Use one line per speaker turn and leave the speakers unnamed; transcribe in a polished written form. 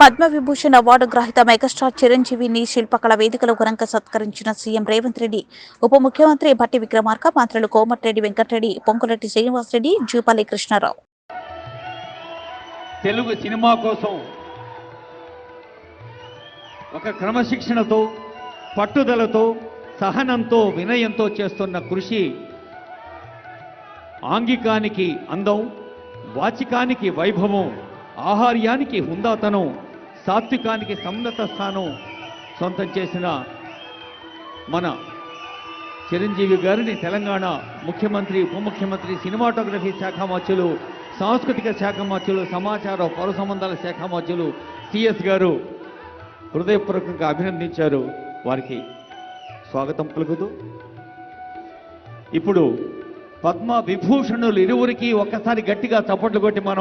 Padma Vibhushan award గ్రహీత megastar చిరంజీవిని శిల్పకళ వేదికలో ఘనంగా సత్కరించిన సీఎం రేవంత్ రెడ్డి, ఉప ముఖ్యమంత్రి భట్టి విక్రమార్క, మంత్రులు కోమటిరెడ్డి వెంకటరెడ్డి, పొంగులేటి శ్రీనివాసరెడ్డి, జూపల్లి కృష్ణారావు.
తెలుగు సినిమా కోసం ఒక క్రమశిక్షణతో, పట్టుదలతో, సహనంతో, వినయంతో చేస్తున్న కృషి ఆంగికానికి అందం, వాచికానికి వైభవం, ఆహార్యానికి హుందాతనం, సాత్వికానికి సన్నత స్థానం సొంతం చేసిన మన చిరంజీవి గారిని తెలంగాణ ముఖ్యమంత్రి, ఉప ముఖ్యమంత్రి, సినిమాటోగ్రఫీ శాఖ మంత్రులు, సాంస్కృతిక శాఖ మంత్రులు, సమాచార పౌర సంబంధాల శాఖ మంత్రులు సిఎస్ గారు హృదయపూర్వకంగా అభినందించారు. వారికి స్వాగతం పలుకుతూ ఇప్పుడు పద్మ విభూషణులు ఇరువురికి ఒక్కసారి గట్టిగా చప్పట్లు కొట్టి మనం